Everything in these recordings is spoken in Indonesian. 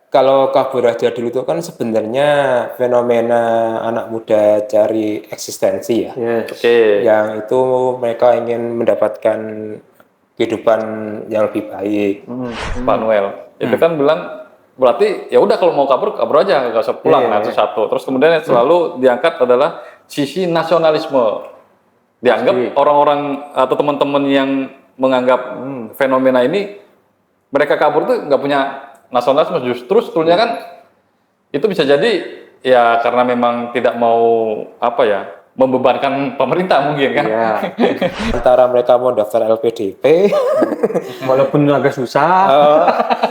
kalau kabur aja dulu itu kan sebenarnya fenomena anak muda cari eksistensi ya. Oke. Yang itu mereka ingin mendapatkan kehidupan yang lebih baik. Pak Noel. Itu kan bilang berarti ya udah kalau mau kabur aja nggak usah pulang satu. Terus kemudian yang selalu diangkat adalah sisi nasionalisme. Dianggap orang-orang atau teman-teman yang menganggap fenomena ini mereka kabur tuh nggak punya nasionalisme, justru sebetulnya kan itu bisa jadi ya karena memang tidak mau membebankan pemerintah mungkin kan. Antara mereka mau daftar LPDP walaupun agak susah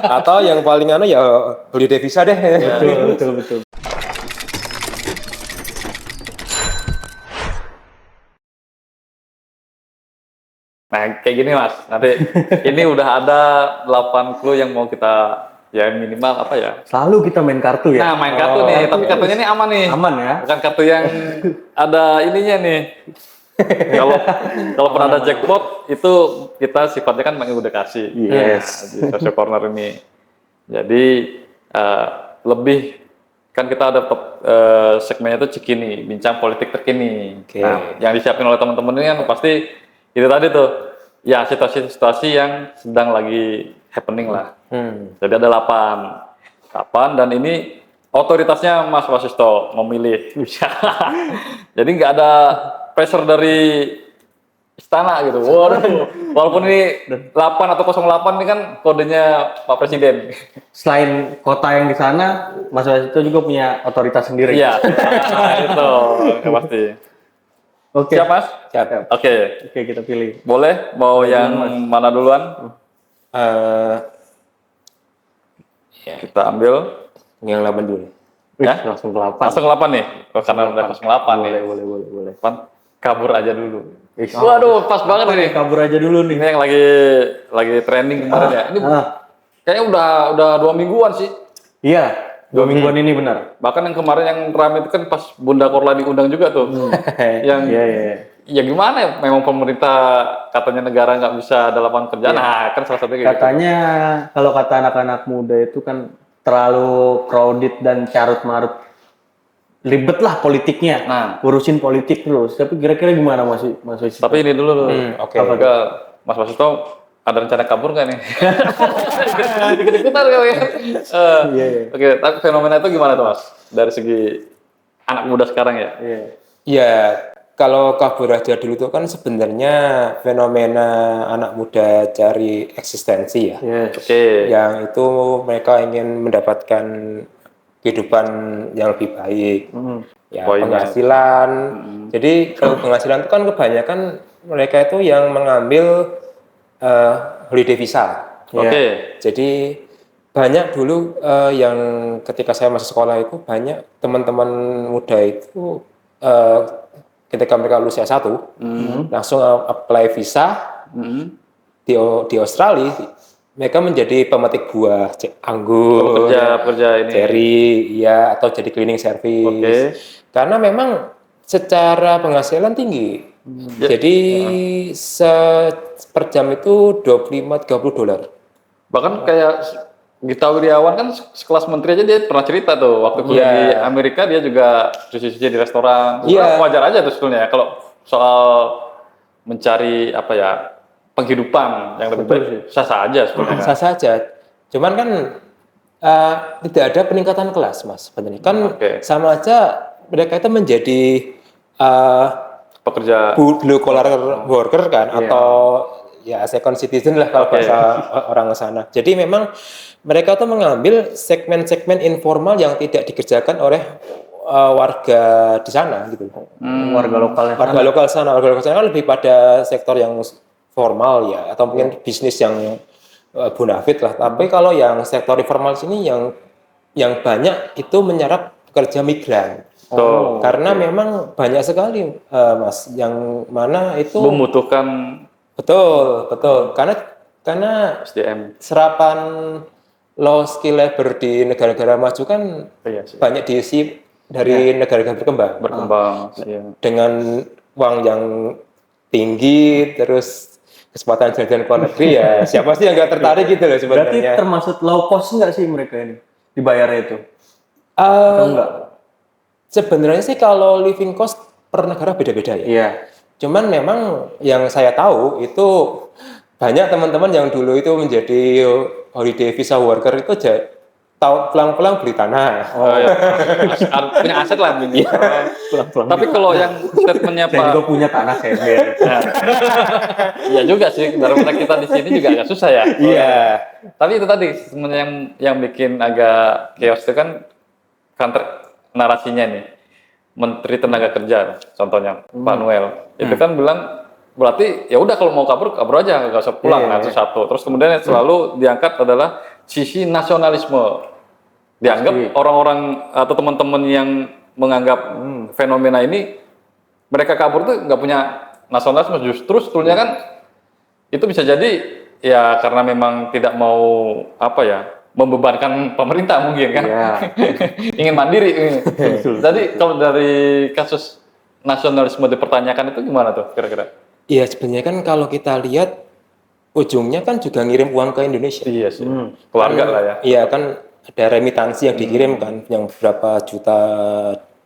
atau yang paling ya beli devisa deh. betul. Nah kayak gini Mas, nanti ini udah ada 8 clue yang mau kita ya minimal selalu kita main kartu ya. Nah main kartu nih, tapi kartunya ini aman nih. Aman ya. Bukan kartu yang ada ininya nih. Kalau pernah ada jackpot itu kita sifatnya kan mengedukasi. Yes. Di social corner ini. Jadi lebih kan kita ada segmennya itu Cikini, bincang politik terkini. Nah, yang disiapin oleh teman-teman ini kan pasti itu tadi tuh, ya situasi-situasi yang sedang lagi happening lah. Jadi ada 8 dan ini otoritasnya Mas Wasisto memilih. Jadi nggak ada pressure dari istana gitu. Walaupun ini 8 atau 08 ini kan kodenya Pak Presiden. Selain kota yang di sana, Mas Wasisto juga punya otoritas sendiri. Iya, itu pasti. Oke. Siap Mas? Siap. Oke, kita pilih. boleh? Mau yang mana duluan? Kita ambil Yang 8 dulu. ya? Langsung ke 8. Langsung 8 nih. Karena udah 08 nih. Boleh. Kabur aja dulu. Waduh, pas banget ini. Kabur aja dulu nih. Ini yang lagi trending kemarin ya. Ini kayaknya udah 2 mingguan sih. Iya, 2 mingguan ini benar. Bahkan yang kemarin yang ramai itu kan pas Bunda Korla diundang juga tuh. Yang ya gimana ya? Memang pemerintah katanya negara nggak bisa ada lapangan kerja. Nah, kan salah satunya katanya kalau kata anak-anak muda itu kan terlalu crowded dan carut-marut. Ribet lah politiknya. Urusin politik terus. Tapi kira-kira gimana Mas Wasisto? Tapi ini dulu. Oke. Mas Wasisto ada rencana kabur nggak nih? Ikut-ikutan kali ya. Oke, tapi fenomena itu gimana tuh Mas? Dari segi anak muda sekarang ya? Ya, kalau kabur aja dulu itu kan sebenarnya fenomena anak muda cari eksistensi ya. Yang itu mereka ingin mendapatkan kehidupan yang lebih baik. Ya, penghasilan. Jadi kalau penghasilan itu kan kebanyakan mereka itu yang mengambil holiday visa. Jadi banyak dulu yang ketika saya masih sekolah itu banyak teman-teman muda itu ketika mereka lulus S1 langsung apply visa di Australia. Mereka menjadi pemetik buah, anggur, kerja ini. Cherry, ya, atau jadi cleaning service. Karena memang secara penghasilan tinggi. Jadi per jam itu $25-30. Bahkan kayak Gita Wirjawan kan sekelas menteri aja dia pernah cerita tuh waktu kuliah di Amerika dia juga cuci-cuci di restoran. Wajar aja tuh sebetulnya kalau soal mencari penghidupan yang lebih baik sah-sah aja sebenarnya. Sah saja. Cuman kan tidak ada peningkatan kelas Mas sebenarnya. Kan sama aja mereka itu menjadi pekerja blue collar worker kan atau ya second citizen lah kalau bahasa orang sana. Jadi memang mereka tuh mengambil segmen-segmen informal yang tidak dikerjakan oleh warga di sana gitu. Warga lokal sana kan lebih pada sektor yang formal ya atau mungkin bisnis yang bonafit lah. Tapi kalau yang sektor informal sini yang banyak itu menyerap pekerja migran. Karena memang banyak sekali Mas yang mana itu membutuhkan betul karena SDM serapan low skill labor di negara-negara maju kan banyak diisi dari negara-negara berkembang dengan uang yang tinggi terus kesempatan jalan-jalan ke luar negeri ya siapa sih yang nggak tertarik gitu loh sebenarnya. Berarti termasuk low cost nggak sih mereka ini? dibayarnya itu? Atau enggak? Sebenarnya sih kalau living cost per negara beda-beda ya. Iya. Cuman memang yang saya tahu itu banyak teman-teman yang dulu itu menjadi holiday visa worker itu tahu pulang-pulang beli tanah. Oh iya. Punya aset lah ini. Pulang-pulang. Tapi kalau yang statementnya Saya Pak, juga punya tanah sender. iya juga sih. Daripada kita di sini juga agak susah ya. Iya. Tapi itu tadi sebenarnya yang bikin agak chaos itu kan counter narasinya nih. Menteri Tenaga Kerja, contohnya Pak Noel, itu kan bilang berarti ya udah kalau mau kabur aja, nggak usah pulang satu. Terus kemudian yang selalu diangkat adalah sisi nasionalisme. Dianggap orang-orang atau teman-teman yang menganggap fenomena ini mereka kabur tuh nggak punya nasionalisme, justru sebetulnya kan itu bisa jadi ya karena memang tidak mau membebankan pemerintah mungkin kan, ingin mandiri. Jadi kalau dari kasus nasionalisme dipertanyakan itu gimana tuh kira-kira? Iya sebenarnya kan kalau kita lihat ujungnya kan juga ngirim uang ke Indonesia. Iya sih, keluarga lah ya. Iya kan ada remitansi yang dikirim kan, yang berapa juta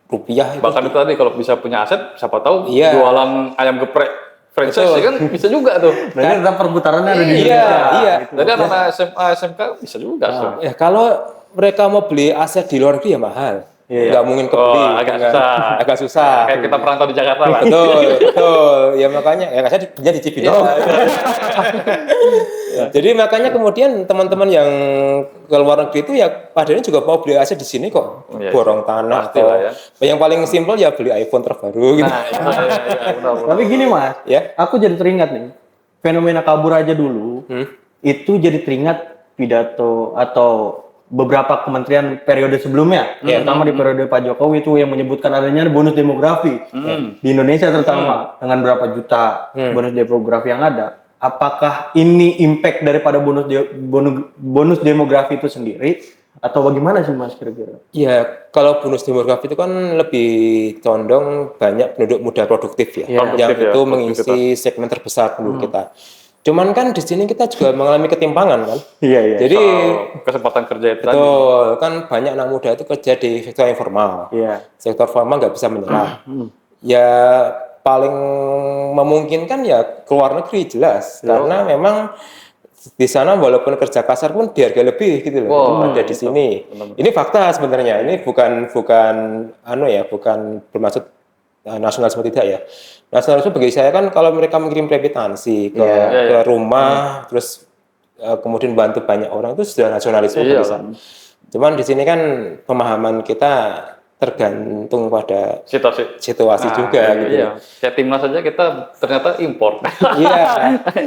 rupiah. Bahkan itu tadi kalau bisa punya aset, siapa tahu jualan ayam geprek franchise kan bisa juga tuh. Berarti tetap perputarannya ada di Indonesia. Iya. Gitu. Jadi anak SMA, SMK bisa juga. Ya kalau mereka mau beli aset di luar negeri ya mahal. Nggak mungkin kebeli. Agak susah. Kayak kita perantau di Jakarta lah. Betul. Ya makanya ya saya di Cibinong. Jadi makanya kemudian teman-teman yang ke luar negeri itu ya padahal juga mau beli aset di sini kok. Borong tanah atau yang paling simpel ya beli iPhone terbaru gitu. Tapi gini Mas, aku jadi teringat nih, fenomena kabur aja dulu, itu jadi teringat pidato atau beberapa kementerian periode sebelumnya, terutama di periode Pak Jokowi itu yang menyebutkan adanya bonus demografi di Indonesia terutama dengan berapa juta bonus demografi yang ada. Apakah ini impact daripada bonus demografi itu sendiri atau bagaimana sih Mas kira-kira? Ya kalau bonus demografi itu kan lebih condong banyak penduduk muda produktif yang itu mengisi segmen terbesar penduduk kita. Cuman kan di sini kita juga mengalami ketimpangan kan. Iya. Jadi kesempatan kerja itu betul, kan banyak anak muda itu kerja di sektor informal. Sektor formal nggak bisa menyerah. Ya paling memungkinkan ya keluar negeri jelas. Karena memang di sana walaupun kerja kasar pun dihargai lebih gitu loh daripada di sini. Ini fakta sebenarnya. Ini bukan bermaksud nasionalisme tidak ya. Nasionalisme bagi saya kan kalau mereka mengirim remitansi ke rumah terus kemudian bantu banyak orang itu sudah nasionalisme bagi saya. Cuman di sini kan pemahaman kita tergantung pada situasi juga gitu. Iya. Kayak timnas saja kita ternyata impor.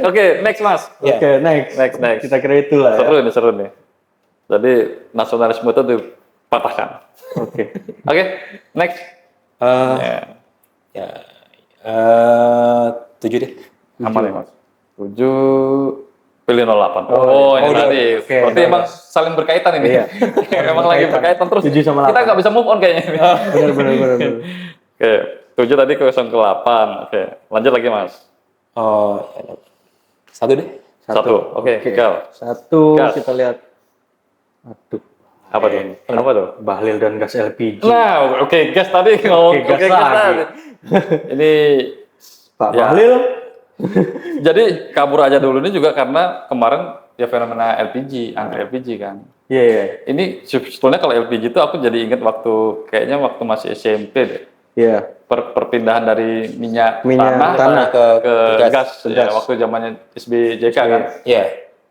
Oke, next Mas. Oke, next. Kita kira itulah. Seru nih. Jadi nasionalisme itu dipatahkan. Oke, next. 7 deh. Apa nih Mas? 7 pilih 08. Ini tadi. Berarti emang saling berkaitan ini. Memang lagi berkaitan terus. Kita nggak bisa move on kayaknya. Benar. Oke, 7 tadi ke 08. Oke, lanjut lagi Mas. 1 deh. 1. Oke, gal. 1 kita lihat. Aduh. Apa tuh? Bahlil dan gas LPG. Nah, gas tadi ngomong gas lagi. Ini Pak Bahlil. Jadi kabur aja dulu ini juga karena kemarin ya fenomena LPG, antri LPG kan. Iya. Ini sebetulnya kalau LPG itu aku jadi ingat kayaknya waktu masih SMP deh. Iya. Perpindahan dari minyak tanah ke gas. Ya, waktu zamannya SBJK kan. Iya.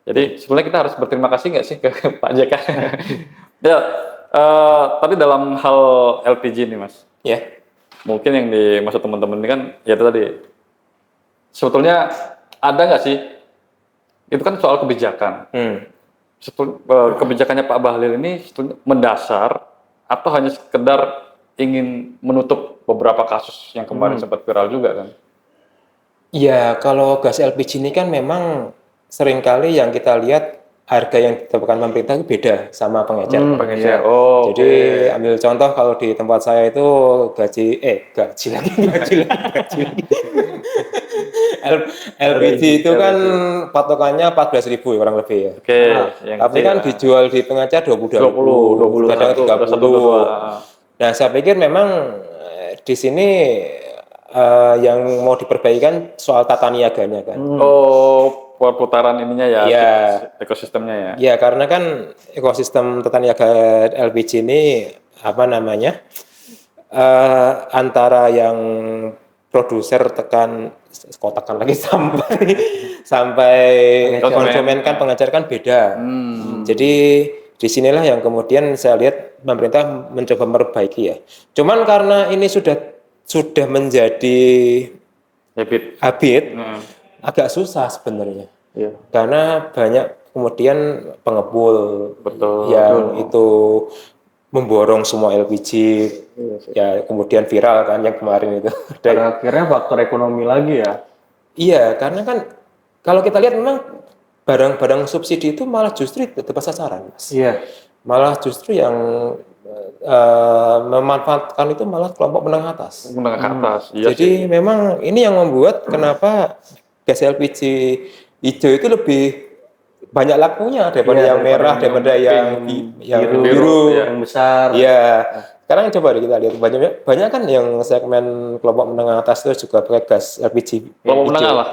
Jadi sebenarnya kita harus berterima kasih nggak sih ke Pak JK? Tapi dalam hal LPG nih Mas. Iya. Mungkin yang dimaksud teman-teman ini kan ya itu tadi. Sebetulnya ada nggak sih? Itu kan soal kebijakan. Kebijakannya Pak Bahlil ini sebetulnya mendasar atau hanya sekedar ingin menutup beberapa kasus yang kemarin sempat viral juga kan? Ya kalau gas LPG ini kan memang seringkali yang kita lihat harga yang ditetapkan pemerintah itu beda sama pengecer. Pengecer. Jadi ambil contoh kalau di tempat saya itu gaji lagi. LPG itu kan patokannya 14.000 kurang lebih ya. Tapi kan dijual di pengecer 20, kadang 30. Nah, saya pikir memang di sini yang mau diperbaikan soal tata niaganya kan. Perputaran ininya ya, ekosistemnya ya. Ya, karena kan ekosistem tata niaga LPG ini antara yang produser tekan lagi sampai konsumen kan pengecer kan beda. Jadi disinilah yang kemudian saya lihat pemerintah mencoba memperbaiki ya. Cuman karena ini sudah menjadi habit. Agak susah sebenarnya, karena banyak kemudian pengepul yang itu memborong semua LPG, ya kemudian viral kan yang kemarin itu. Dan akhirnya faktor ekonomi lagi ya. Iya, karena kan kalau kita lihat memang barang-barang subsidi itu malah justru tepat sasaran, Mas. Iya. Malah justru yang memanfaatkan itu malah kelompok menengah atas. Jadi memang ini yang membuat kenapa gas LPG hijau itu lebih banyak lakunya daripada yang merah, daripada yang biru, yang besar. Iya. Sekarang coba kita lihat banyak kan yang segmen kelompok menengah atas itu juga pakai gas LPG kelompok menengah lah,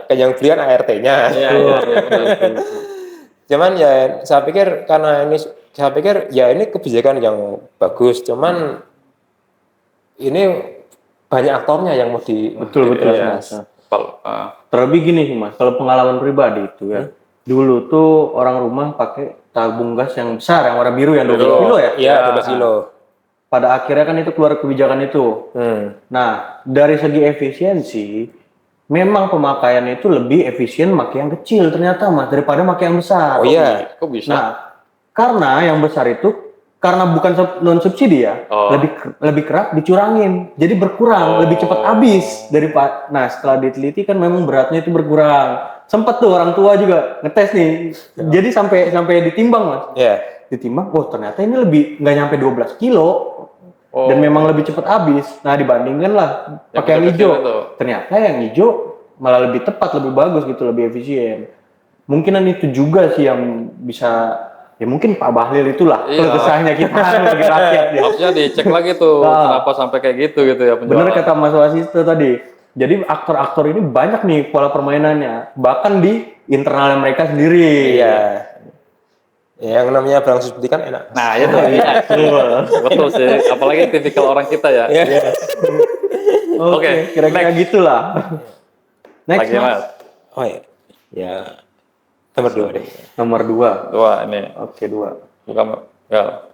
kayak yang belian ART-nya. Cuman ya saya pikir ini kebijakan yang bagus, cuman ini banyak aktornya yang mau betul. Terlebih gini sih Mas, kalau pengalaman pribadi itu ya, dulu tuh orang rumah pakai tabung gas yang besar, yang warna biru yang 12 kilo ya? Iya, 12 kilo. Pada akhirnya kan itu keluar kebijakan itu. Nah, dari segi efisiensi, memang pemakaian itu lebih efisien pakai yang kecil ternyata Mas, daripada pakai yang besar. Kok bisa? Nah, karena yang besar itu karena bukan non subsidi ya, lebih kerap dicurangin, jadi berkurang, lebih cepat habis daripada. Nah, setelah diteliti kan memang beratnya itu berkurang. Sempat tuh orang tua juga ngetes nih, jadi sampai ditimbang Mas. Ditimbang, ternyata ini lebih nggak nyampe 12 kilo dan memang lebih cepat habis. Nah, dibandingkan lah pakai yang hijau, ternyata yang hijau malah lebih tepat, lebih bagus gitu, lebih efisien. Mungkinan itu juga sih yang bisa. Ya mungkin Pak Bahlil itulah kesahnya kita sebagai rakyat ya. Harusnya dicek lagi tuh kenapa sampai kayak gitu ya penjualan. Bener kata Mas Wasisto tadi. Jadi aktor-aktor ini banyak nih pola permainannya, bahkan di internal mereka sendiri. Iya. Yang namanya barang subsidi kan enak. Nah, itu betul sih. Apalagi tipikal orang kita ya. Oke, kira-kira gitulah. Next Mas. Oh iya. Ya. Nomor 2 deh. Nomor 2. 2 ini. Oke, 2. Bukan ya.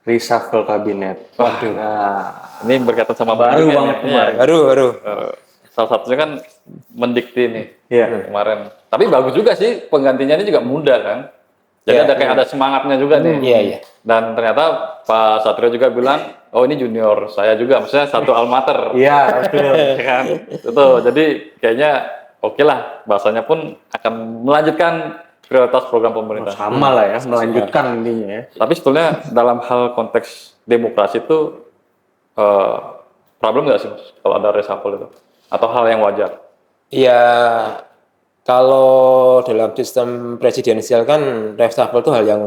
Reshuffle kabinet. Waduh. Nah, ini berkaitan sama baru banget kemarin. Baru. Salah satunya kan mendikti nih. Kemarin. Tapi bagus juga sih, penggantinya ini juga muda kan. Jadi ada semangatnya juga nih. Iya. Dan ternyata Pak Satrio juga bilang, ini junior saya juga, maksudnya satu almater. Iya, betul. Kan? Itu. Jadi kayaknya oke lah, bahasanya pun akan melanjutkan prioritas program pemerintah. Sama lah ya, melanjutkan intinya ya. Tapi sebetulnya dalam hal konteks demokrasi itu problem nggak sih kalau ada reshuffle itu? Atau hal yang wajar? Iya, kalau dalam sistem presidensial kan reshuffle itu hal yang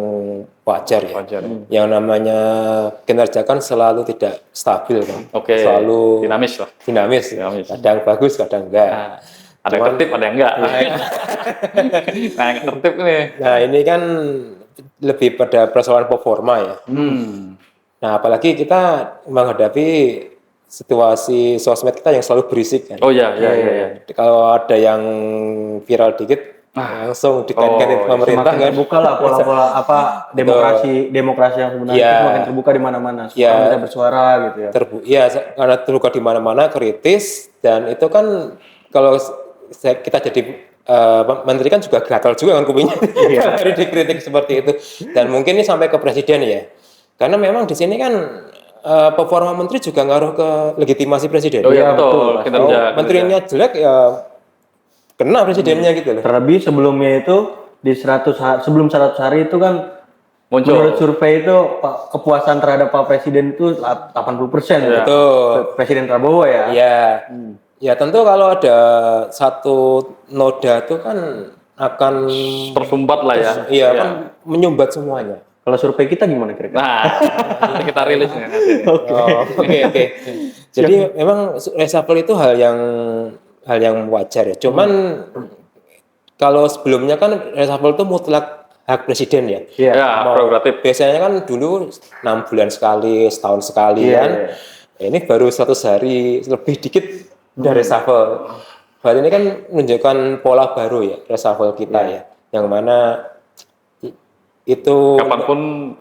wajar ya. Yang namanya kinerja kan selalu tidak stabil kan. Selalu dinamis. Kadang bagus, kadang enggak. Ada yang tertib, ada yang enggak. Nah, yang tertib nih. Nah, ini kan lebih pada persoalan performa ya. Nah, apalagi kita menghadapi situasi sosmed kita yang selalu berisik kan. Iya. Kalau ada yang viral dikit, langsung dikaitkan pemerintah kan. Terbuka lah pola-pola demokrasi yang sebenarnya semakin terbuka di mana-mana. Supaya bisa bersuara gitu ya. Karena terbuka di mana-mana, kritis, dan itu kan kalau kita jadi menteri kan juga gatal juga kan kupingnya dari dikritik seperti itu, dan mungkin ini sampai ke presiden ya, karena memang di sini kan performa menteri juga ngaruh ke legitimasi presiden. Betul. Menterinya jelek ya kena presidennya gitu loh. Terlebih sebelumnya itu di 100 hari, sebelum 100 hari itu kan muncul. Menurut survei itu kepuasan terhadap Pak Presiden itu 80%. Ya. Betul. Presiden Prabowo ya. Iya. Ya tentu kalau ada satu noda itu kan akan tersumbat lah ya. Iya, kan menyumbat semuanya. Kalau survei kita gimana kira-kira? Nah, kita rilis ya nanti. Oke. Jadi memang reshuffle itu hal yang wajar ya. Cuman kalau sebelumnya kan reshuffle itu mutlak hak presiden ya. Iya, prerogatif. Biasanya kan dulu 6 bulan sekali, setahun sekali kan. Ini baru 100 hari lebih dikit dari reshuffle. Berarti ini kan menunjukkan pola baru ya reshuffle kita ya. Yang mana itu kapanpun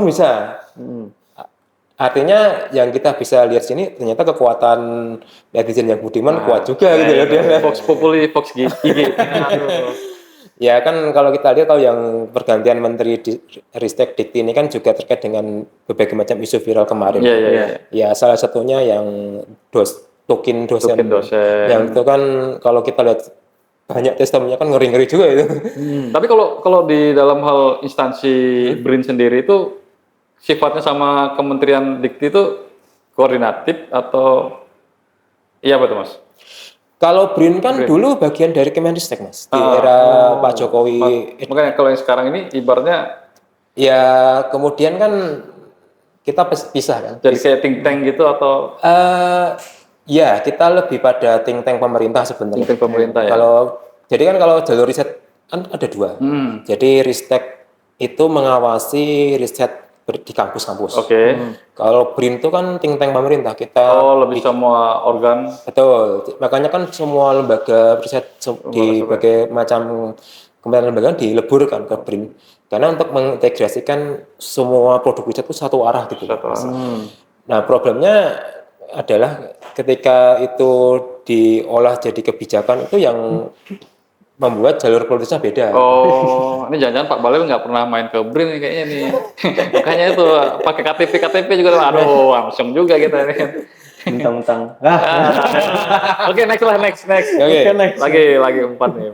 bisa. Artinya yang kita bisa lihat sini ternyata kekuatan netizen yang budiman kuat juga gitu ya dia. Vox Populi, Vox IG. Ya kan kalau kita lihat kalau yang pergantian menteri di Ristek Dikti ini kan juga terkait dengan berbagai macam isu viral kemarin. Ya salah satunya yang token dosen. Yang itu kan kalau kita lihat banyak testimoninya kan ngeri-ngeri juga itu. Tapi kalau di dalam hal instansi BRIN sendiri itu sifatnya sama Kementerian Dikti itu koordinatif atau iya apa tuh Mas? Kalau BRIN kan dulu bagian dari Kemenristek Mas di era Pak Jokowi. Makanya kalau yang sekarang ini ibaratnya ya kemudian kan kita pisah kan. Jadi kayak think tank gitu atau? Ya, kita lebih pada think tank pemerintah sebenarnya. Think tank pemerintah ya. Jadi kan kalau jalur riset kan ada dua. Jadi Ristek itu mengawasi riset di kampus-kampus. Kalau BRIN itu kan think tank pemerintah. Kita lebih semua organ. Betul. Makanya kan semua lembaga riset di berbagai macam kementerian lembaga dileburkan ke BRIN. Karena untuk mengintegrasikan semua produk riset itu satu arah gitu. Nah, problemnya adalah ketika itu diolah jadi kebijakan itu yang membuat jalur politisnya beda. Ini jangan-jangan Pak Bahlil nggak pernah main ke BRIN nih kayaknya nih. Makanya itu pakai KTP juga, aduh langsung juga kita nih. Mentang-mentang. Oke, next. Oke, next. Lagi 4 nih.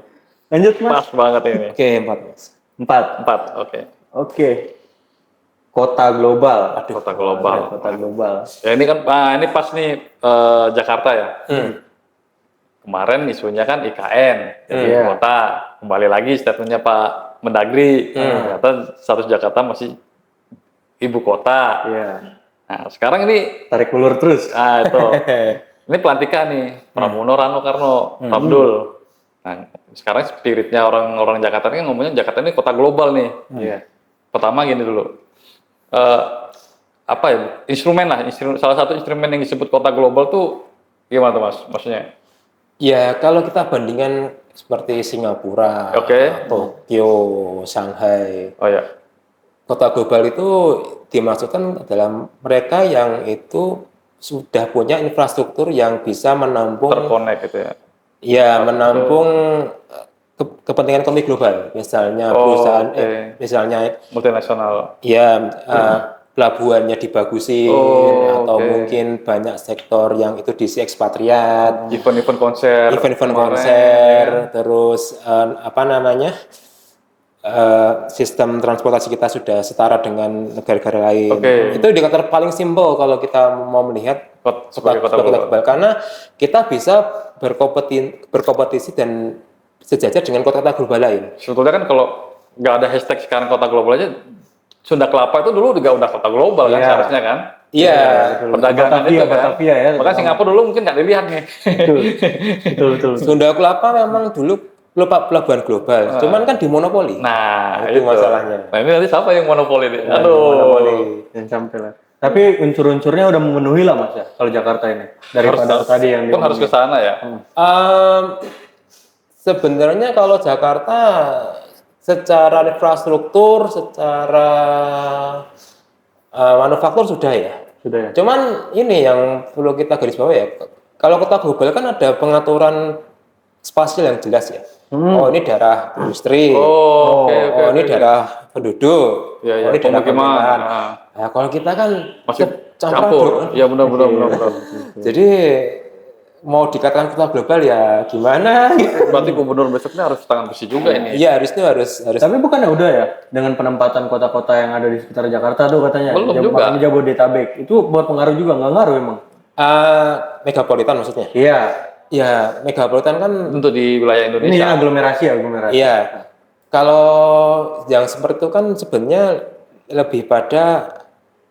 Lanjut Mas. Pas banget ini. Oke, 4 Mas. 4. Oke. Kota global. Kota global. Ya ini kan, ini pas nih Jakarta ya. Kemarin isunya kan IKN, jadi kota. Kembali lagi statementnya Pak Mendagri, ternyata status Jakarta masih ibu kota. Nah sekarang ini tarik ulur terus. Itu. Ini pelantikan nih, Pramono Rano Karno, Abdul. Nah sekarang spiritnya orang Jakarta ini ngomongnya Jakarta ini kota global nih. Pertama gini dulu. Salah satu instrumen yang disebut kota global tuh gimana tuh Mas? Maksudnya? Ya kalau kita bandingkan seperti Singapura, Tokyo, Shanghai, kota global itu dimaksudkan adalah mereka yang itu sudah punya infrastruktur yang bisa menampung terkonek gitu ya. Ya menampung kepentingan ekonomi global, misalnya perusahaan, misalnya multinasional. Ya, pelabuhannya dibagusin atau mungkin banyak sektor yang itu diisi ekspatriat. Event-event konser. Terus sistem transportasi kita sudah setara dengan negara-negara lain. Itu indikator paling simpel kalau kita mau melihat kota global karena kita bisa berkompetisi dan sejajar dengan kota-kota global lain. Sebetulnya kan kalau nggak ada hashtag sekarang kota global aja, Sunda Kelapa itu dulu juga udah kota global kan seharusnya kan? Iya. Perdagangan itu kan. Batavia ya. Makanya Singapura dulu mungkin nggak dilihat nih. Betul. Sunda Kelapa memang dulu pelabuhan global, cuman kan dimonopoli. Nah, itu masalahnya. Nah ini nanti siapa yang monopoli nih? Monopoli. Yang sampai lah. Tapi unsur-unsurnya udah memenuhi lah Mas ya, kalau Jakarta ini. Daripada tadi yang kan harus ke sana ya. Sebenarnya kalau Jakarta secara infrastruktur, secara manufaktur sudah ya. Cuman ini yang perlu kita garis bawah ya. Kalau kota global kan ada pengaturan spasial yang jelas ya. Ini daerah industri. Ini daerah penduduk. Ini daerah pemerintahan. Nah, kalau kita kan masih campur. Ya benar. Jadi mau dikatakan kota global ya gimana? Berarti gubernur besoknya harus tangan besi juga ini. Iya harus. Tapi bukannya udah ya dengan penempatan kota-kota yang ada di sekitar Jakarta tuh katanya. Belum juga. Jabodetabek itu buat pengaruh juga nggak ngaruh emang? Megapolitan maksudnya? Iya. Ya megapolitan kan untuk di wilayah Indonesia. Ini aglomerasi. Iya. Kalau yang seperti itu kan sebenarnya lebih pada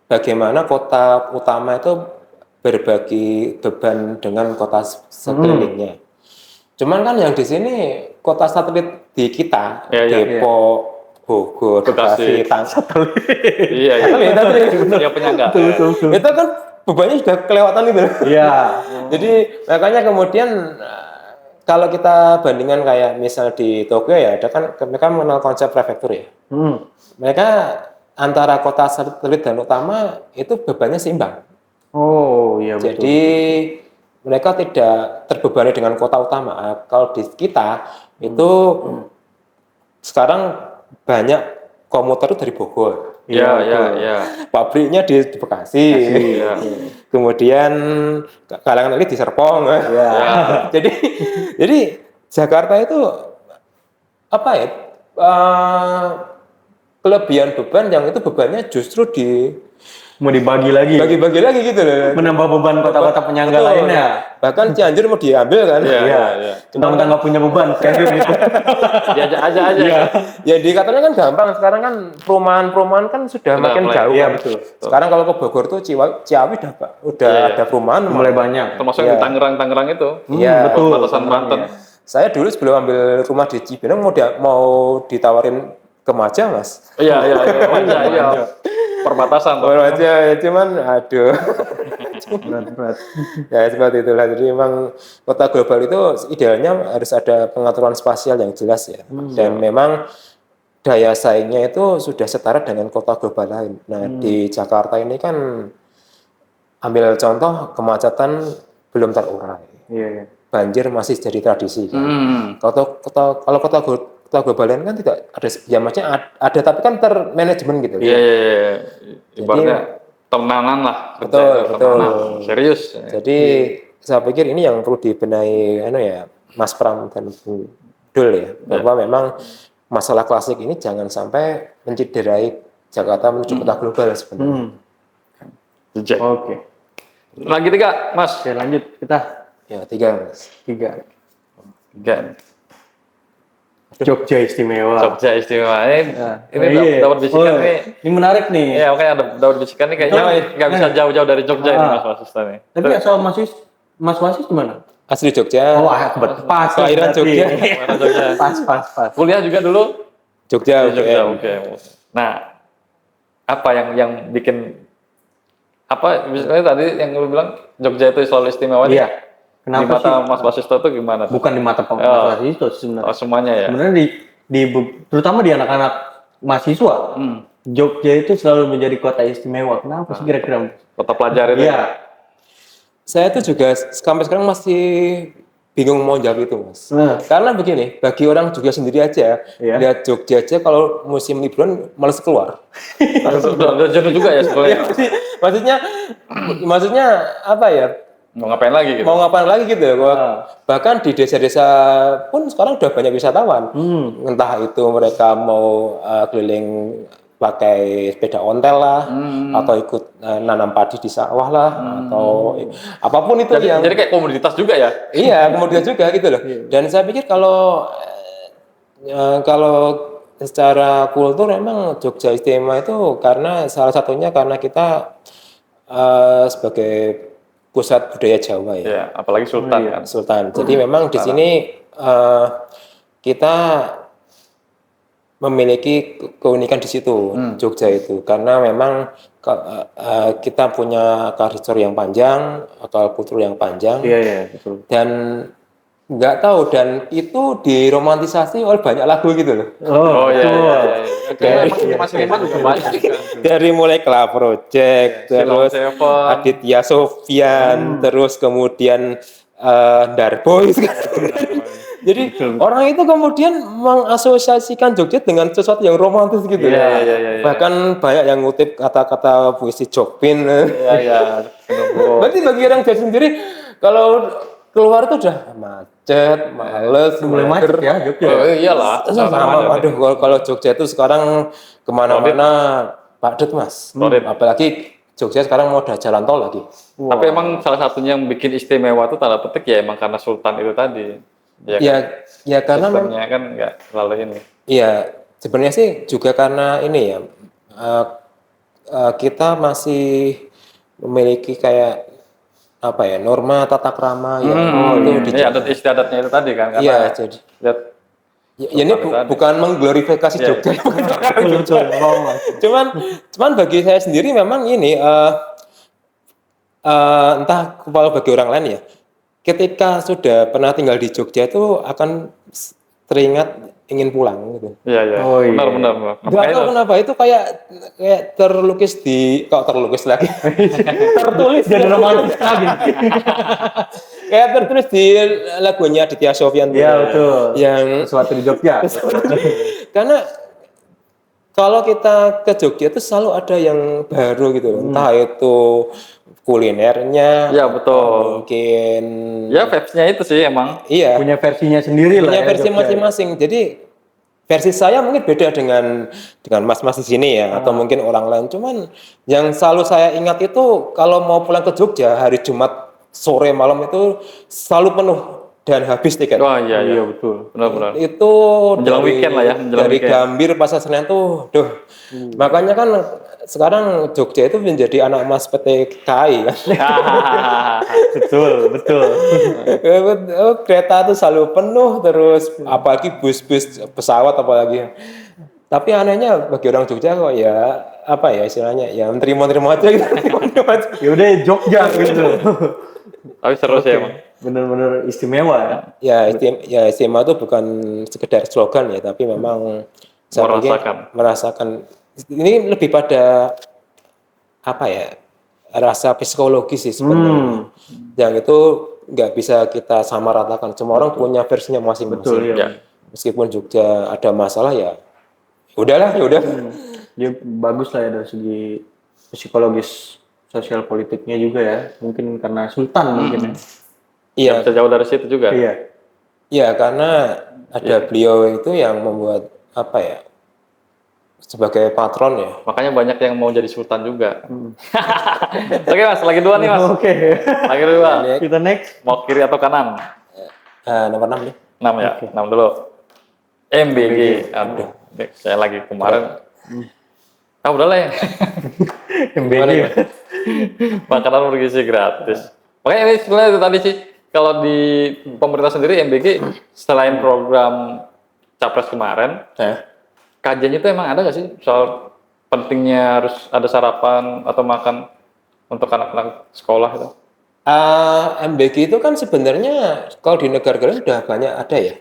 bagaimana kota utama itu berbagi beban dengan kota sekelilingnya. Cuman kan yang di sini kota satelit di kita, Depok, Bogor, Bekasi, Tangsel. Iya. Yang penyangga. Itu kan bebannya sudah kelewatan itu. Iya. Jadi makanya kemudian kalau kita bandingkan kayak misal di Tokyo ya, ada kan mereka mengenal konsep prefektur ya. Mereka antara kota satelit dan utama itu bebannya seimbang. Oh iya betul. Jadi mereka tidak terbebani dengan kota utama. Kalau di kita itu sekarang banyak komuter dari Bogor. Iya. Pabriknya di Bekasi. Ya. Kemudian kalangan elit di Serpong. Ya. Jadi Jakarta itu apa ya? Kelebihan beban yang itu bebannya justru mau dibagi lagi gitu loh. Menambah beban kota-kota penyangga lainnya. Bahkan Cianjur mau diambil kan. Iya. Tentang nggak punya beban Cianjur itu. Diajak aja. Ya dikatanya kan gampang. Sekarang kan perumahan kan sudah makin jauh. Iya betul. Sekarang kalau ke Bogor tuh Ciawi udah ada perumahan mulai banyak. Termasuk di Tangerang itu. Iya betul. Batasan Banten. Saya dulu sebelum ambil rumah di Cibinong mau ditawarin ke Maja, Mas. Iya. Perbatasan tuh. Aja, cuman aduh. Berat. Ya seperti itulah. Jadi memang kota global itu idealnya harus ada pengaturan spasial yang jelas ya. Dan memang daya saingnya itu sudah setara dengan kota global lain. Nah di Jakarta ini kan ambil contoh kemacetan belum terurai. Iya. Banjir masih jadi tradisi. Kan? Kalau kota global lain kan tidak ada, ya maksudnya ada tapi kan termanajemen gitu. Iya. Ibaratnya tenanan lah. Betul. Serius. Jadi saya pikir ini yang perlu dibenahi Mas Pram dan Bu Dul ya. Bahwa memang masalah klasik ini jangan sampai menciderai Jakarta menuju kota global sebenarnya. Oke. Lagi 3, Mas. Oke, lanjut kita. Ya 3, Mas. 3. Jogja istimewa. Ini dapat bisikan nih. Ini menarik nih. Iya, makanya dapat bisikan nih kayaknya nggak bisa jauh-jauh dari Jogja ini Mas Wasis nih. Tapi asal Mas Wasis gimana? Asli Jogja. Oh, pas. Kelahiran Jogja. Pas. Kuliah juga dulu Jogja. Oke. Nah, apa yang bikin misalnya tadi yang lu bilang Jogja itu selalu istimewa? Iya. Kenapa di mata Mas Wasisto itu gimana? Bukan di mata Mas Wasisto sebenarnya. Semuanya ya. Sebenarnya terutama di anak-anak mahasiswa, Jogja itu selalu menjadi kota istimewa. Kenapa sih kira-kira? Kota pelajar itu. Iya. Saya tuh juga sampai sekarang masih bingung mau jawab itu, Mas. Karena begini, bagi orang Jogja sendiri aja, lihat Jogja aja kalau musim liburan malas keluar. Udah jenuh juga ya sebenarnya. Maksudnya apa ya? Mau ngapain lagi gitu. Bahkan di desa-desa pun sekarang udah banyak wisatawan. Entah itu mereka mau keliling pakai sepeda ontel lah, atau ikut nanam padi di sawah lah, atau apapun itu. Jadi kayak komoditas juga ya? Iya, komoditas juga gitu loh. Dan saya pikir kalau secara kultur memang Jogja istimewa itu karena salah satunya karena kita sebagai pusat budaya Jawa ya. Iya, apalagi Sultan kan. Sultan. Jadi memang di sini kita memiliki keunikan di situ Jogja itu karena memang kita punya akar histori yang panjang, akar kultur yang panjang. Iya, betul. Dan nggak tahu dan itu diromantisasi oleh banyak lagu gitu loh. Oh iya. Dari mulai Club Project, terus Aditya Sofyan, terus kemudian Darboy. Jadi orang itu kemudian mengasosiasikan Jogja dengan sesuatu yang romantis gitu. Iya. Bahkan banyak yang ngutip kata-kata puisi Jokpin. Iya. Berarti bagi orang Jawa sendiri kalau keluar tuh udah macet, males, mulai macet ya Jogja. Oh, iyalah. Aduh, kalau Jogja itu sekarang kemana-mana padat Mas. Apalagi Jogja sekarang mau ada jalan tol lagi. Tapi emang salah satunya yang bikin istimewa tuh tanda petik ya emang karena Sultan itu tadi. Ya karena sistemnya kan nggak terlalu ini. Iya, sebenarnya sih juga karena ini ya, kita masih memiliki kayak apa ya, norma tata krama itu adat istiadatnya itu tadi kan. Iya, jadi ini bukan mengglorifikasi Jogja. Cuman bagi saya sendiri memang ini entah kalau bagi orang lain ya, ketika sudah pernah tinggal di Jogja itu akan teringat ingin pulang gitu. Iya. Benar. Nggak tahu kenapa itu kayak tertulis lagi. Tertulis jadi romantis lagi. Kayak tertulis di lagunya Aditya Sofyan. Iya betul. Yang sesuatu di Jogja. Karena kalau kita ke Jogja itu selalu ada yang baru gitu. Entah itu kulinernya, ya betul, mungkin ya vibes-nya itu sih emang, iya, punya versinya sendiri lah, punya versi masing-masing. Jadi versi saya mungkin beda dengan mas-mas di sini ya, atau mungkin orang lain. Cuman yang selalu saya ingat itu kalau mau pulang ke Jogja hari Jumat sore malam itu selalu penuh dan habis tiket. Wah iya betul, benar. Itu menjelang weekend lah ya, dari weekend. Gambir Pasar Senen tuh, makanya kan sekarang Jogja itu menjadi anak emas PT KAI kan. betul. Kereta tuh selalu penuh terus, apalagi bus-bus pesawat apalagi. Tapi anehnya bagi orang Jogja kok ya apa ya istilahnya ya terima aja gitu. Ya udah Jogja gitu. Tapi seru sih emang. Bener-bener istimewa ya. Ya istimewa itu bukan sekedar slogan ya, tapi memang saya merasakan ini lebih pada apa ya, rasa psikologis sih sebenarnya. Yang itu nggak bisa kita samaratakan. Semua orang punya versinya masing-masing. Betul ya. Meskipun Jogja ada masalah ya udah. Dia bagus lah ya dari segi psikologis, sosial politiknya juga ya. Mungkin karena Sultan mungkin ya. Iya. Bisa jauh dari situ juga. Iya, karena ada beliau itu yang membuat apa ya, sebagai patron ya. Makanya banyak yang mau jadi sultan juga. Oke Mas, lagi 2 nih Mas. Oke. Lagi 2. Kita next. Mau kiri atau kanan? Nomor 6 nih. 6 ya. 6 dulu. MBG. Aduh, saya lagi kemarin. Udah lah ya. MBG. Makanan bergizi gratis. Makanya ini sebenarnya itu tadi sih. Kalau di pemerintah sendiri MBG selain program Capres kemarin, kajiannya itu emang ada nggak sih soal pentingnya harus ada sarapan atau makan untuk anak-anak sekolah itu? MBG itu kan sebenarnya kalau di negara-negara sudah banyak ada ya.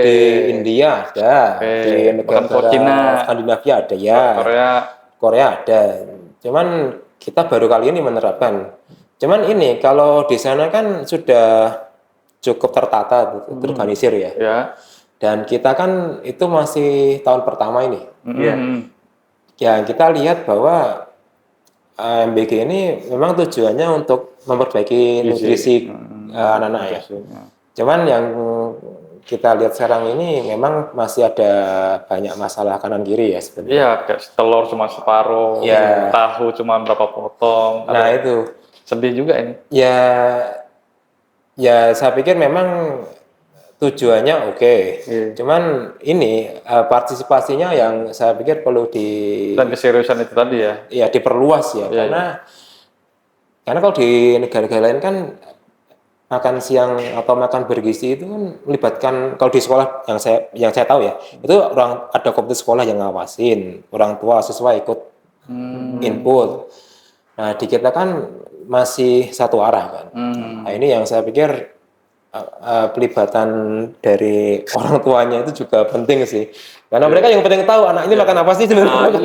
Di India ada, di negara Cina, Skandinavia ada ya. Korea ada. Cuman kita baru kali ini menerapkan. Cuman ini kalau di sana kan sudah cukup tertata, terorganisir ya. Dan kita kan itu masih tahun pertama ini. Ya kita lihat bahwa MBG ini memang tujuannya untuk memperbaiki nutrisi anak-anak ya. Cuman yang kita lihat sekarang ini memang masih ada banyak masalah kanan kiri ya sebenarnya. Iya, kayak telur cuma separuh, tahu cuma berapa potong. Nah itu sedih juga ini. Ya saya pikir memang tujuannya oke. Cuman ini partisipasinya yang saya pikir perlu dan keseriusan itu tadi ya. Ya diperluas ya. Karena kalau di negara-negara lain kan makan siang atau makan bergizi itu kan melibatkan, kalau di sekolah yang saya tahu ya, itu ada komite sekolah yang ngawasin, orang tua siswa ikut input. Nah di kita kan masih satu arah kan. Nah ini yang saya pikir pelibatan dari orang tuanya itu juga penting sih, karena mereka yang penting tahu anak ini makan apa sih sebenarnya.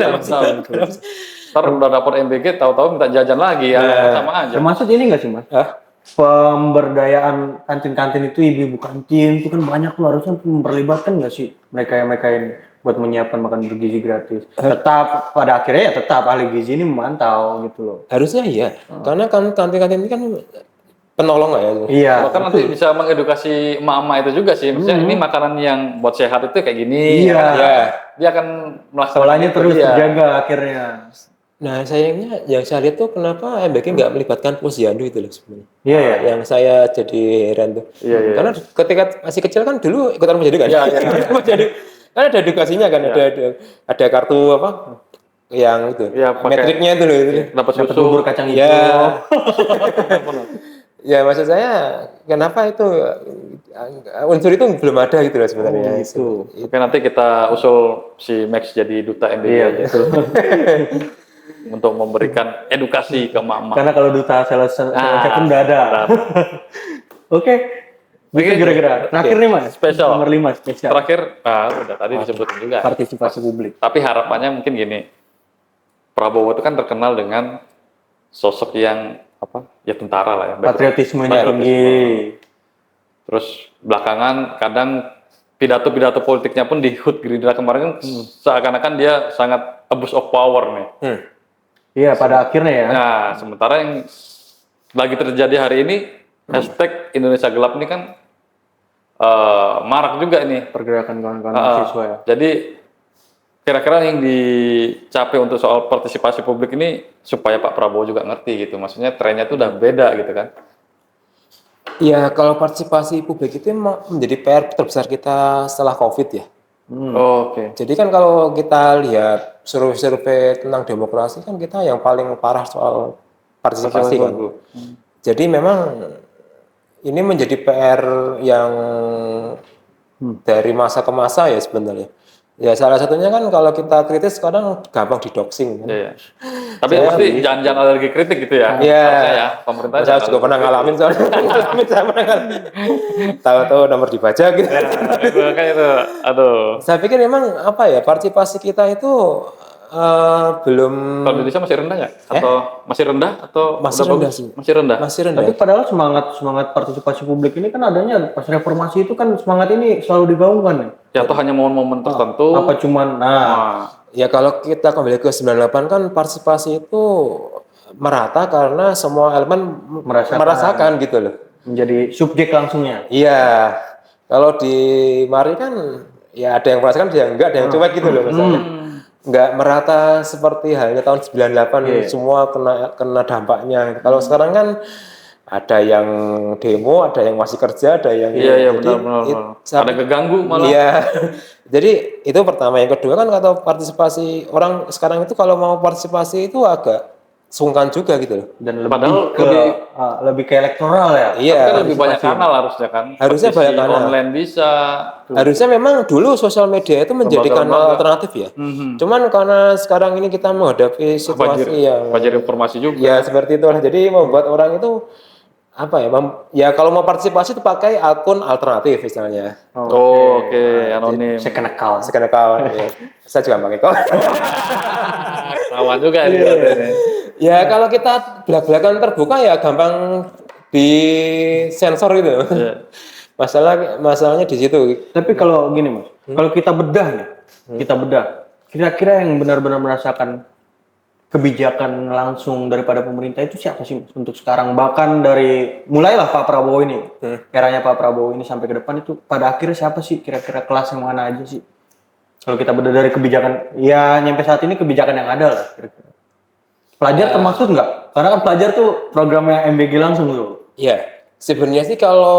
Ntar udah dapet MBG tahu-tahu minta jajan lagi ya, sama aja. Termasuk ini nggak sih Mas? Pemberdayaan kantin-kantin itu, ibu-ibu kantin itu kan banyak tuh, harusnya memperlibatkan nggak sih mereka ini buat menyiapkan makan bergizi gratis. Tetap pada akhirnya ya tetap ahli gizi ini memantau gitu loh. Harusnya iya, karena kan kantin-kantin ini kan penolong lah ya. Iya. Bahkan nanti bisa mengedukasi emak-emak itu juga sih. Misalnya ini makanan yang buat sehat itu kayak gini. Iya. Ya. Dia akan melaksanakan polanya terus terjaga akhirnya. Nah sayangnya yang saya lihat tuh kenapa MBK nggak melibatkan posyandu itu loh sebenarnya. Iya. Yang saya jadi heran tuh. Iya. Karena ketika masih kecil kan dulu ikutan posyandu kan. Iya. Jadi kan ada edukasinya kan, ada kartu apa? Yang itu, metriknya itu loh. Dapat susu, bubur kacang hijau. Ya. Ya maksud saya kenapa itu unsur itu belum ada gitu loh sebenarnya. Itu. Oke nanti kita usul si Max jadi duta MBK aja. Untuk memberikan edukasi ke mama. Karena kalau duta sales pun udah ada. Oke. Kira-kira terakhir nih Mas. Spesial. Nomor 5 spesial. Terakhir, udah tadi disebutin juga. Partisipasi publik. Tapi harapannya mungkin gini. Prabowo itu kan terkenal dengan sosok yang ya tentara lah ya. Patriotismenya tinggi. Terus belakangan kadang pidato-pidato politiknya pun di HUT Gerindra kemarin kan seakan-akan dia sangat abuse of power nih. Iya, pada akhirnya ya. Nah, sementara yang lagi terjadi hari ini, hashtag Indonesia Gelap ini kan marak juga nih. Pergerakan kawan-kawan mahasiswa ya. Jadi, kira-kira yang dicapai untuk soal partisipasi publik ini, supaya Pak Prabowo juga ngerti gitu. Maksudnya trennya itu udah beda gitu kan. Ya, kalau partisipasi publik itu menjadi PR terbesar kita setelah COVID ya. Oke. Jadi kan kalau kita lihat survei tentang demokrasi kan kita yang paling parah soal partisipasi kan. Jadi memang ini menjadi PR yang dari masa ke masa ya sebenarnya. Ya salah satunya kan kalau kita kritis kadang gampang didoxing kan. Iya. Tapi pasti jangan alergi kritik gitu ya. Iya. Ya, pemerintah saya juga pernah ngalamin soalnya. Saya pernah ngalamin. Tahu-tahu nomor dibaca gitu. Kayak itu. Aduh. Saya pikir memang apa ya partisipasi kita itu belum. Kalau di Indonesia masih rendah nggak? Atau masih rendah atau masih rendah sih? Masih rendah. Masih rendah. Tapi padahal semangat partisipasi publik ini kan adanya pas reformasi itu kan semangat ini selalu digaungkan ya. Ya atau hanya momen-momen tertentu. Apa cuman ya kalau kita kembali ke 98 kan partisipasi itu merata karena semua elemen merasakan gitu loh. Menjadi subjek langsungnya. Iya. Kalau di mari kan ya ada yang merasakan, ada yang enggak, ada yang cuek gitu loh misalnya. Enggak merata seperti halnya tahun 98 semua kena dampaknya. Kalau sekarang kan ada yang demo, ada yang masih kerja, ada yang benar. Ada keganggu malah. Iya. Jadi itu pertama. Yang kedua kan kata partisipasi orang sekarang itu kalau mau partisipasi itu agak sungkan juga gitu loh. Dan lebih ke elektoral ya. Iya. Kan lebih banyak kanal harusnya kan. Harusnya banyak kanal. Online bisa. Harusnya memang dulu sosial media itu menjadi kanal alternatif ya. Cuman karena sekarang ini kita menghadapi situasi yang banjir informasi juga. Ya seperti itulah. Jadi membuat orang itu apa ya? Ya kalau mau partisipasi itu pakai akun alternatif misalnya. Oke, anonim. Second account. Ya. Saya juga pakai kok. Kawan juga ini. Ya kalau kita belak-belakan terbuka ya gampang disensor gitu. Masalahnya di situ. Tapi kalau gini Mas, kalau kita bedah nih, kira-kira yang benar-benar merasakan kebijakan langsung daripada pemerintah itu siapa sih Mas? Untuk sekarang bahkan dari mulailah Pak Prabowo ini, eranya Pak Prabowo ini sampai ke depan itu pada akhirnya siapa sih kira-kira kelas yang mana aja sih? Kalau kita bedah dari kebijakan, ya nyampe saat ini kebijakan yang ada lah kira-kira. Pelajar termasuk nggak? Karena kan pelajar tuh programnya MBG langsung tuh. Iya, sebenarnya sih kalau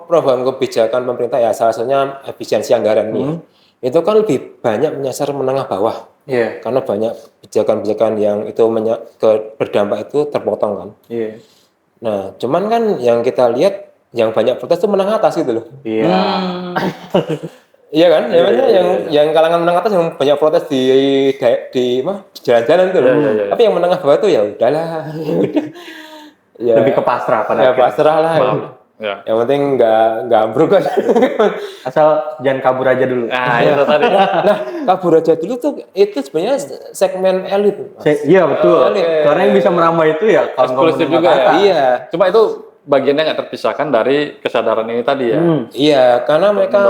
program kebijakan pemerintah ya salah satunya efisiensi anggaran itu kan lebih banyak menyasar menengah bawah. Iya. Karena banyak kebijakan-kebijakan yang itu berdampak itu terpotong kan. Iya. Nah, cuman kan yang kita lihat yang banyak protes itu menengah atas gitu loh. Iya. Iya kan? Yang kalangan menengah atas yang banyak protes di jalan-jalan itu loh. Tapi yang menengah bawah itu ya udahlah. Ya, lebih ke pasrah pada akhirnya. Pasrah lah. Ya. Yang penting nggak ambruk kan. Asal jangan kabur aja dulu. Nah, itu tadi. Nah, kabur aja dulu tuh itu sebenarnya segmen elit. Iya betul. Karena yang bisa merambah itu ya eksklusif juga ya. Iya. Cuma itu bagiannya nggak terpisahkan dari kesadaran ini tadi ya. Iya, karena mereka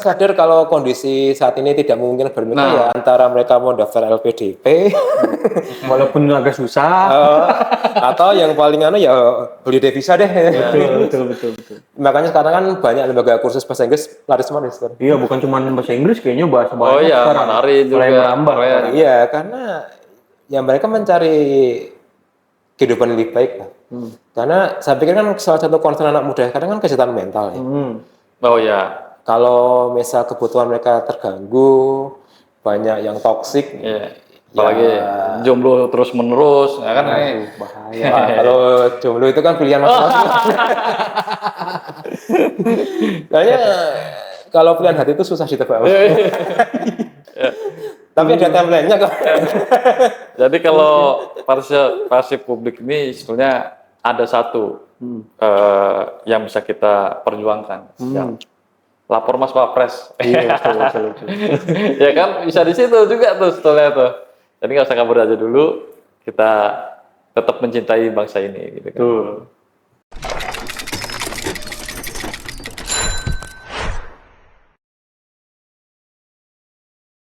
sadar kalau kondisi saat ini tidak mungkin bermitra ya antara mereka mau daftar LPDP walaupun agak susah atau yang paling ya beli devisa deh. Betul. Makanya sekarang kan banyak lembaga kursus bahasa Inggris laris-manis kan. Iya, bukan cuma bahasa Inggris, kayaknya bahasa sekarang Mandarin juga merambah. Iya, karena ya mereka mencari kehidupan yang lebih baik lah. Karena saya pikir kan salah satu concern anak muda kadang kan kesehatan mental ya. Oh ya. Kalau misal kebutuhan mereka terganggu, banyak yang toksik. Apalagi jomblo terus menerus, ya kan ini bahaya. Kalau jomblo itu kan pilihan masing-masing. Kayaknya kalau pilihan hati itu susah ditebak. Tapi ada timeline-nya kok. Jadi kalau partisipasi publik ini sebenarnya ada satu yang bisa kita perjuangkan. Lapor Mas Wapres. Iya, betul. Ya kan bisa di situ juga tuh setelahnya tuh. Jadi nggak usah kabur aja dulu, kita tetap mencintai bangsa ini. Gitu kan.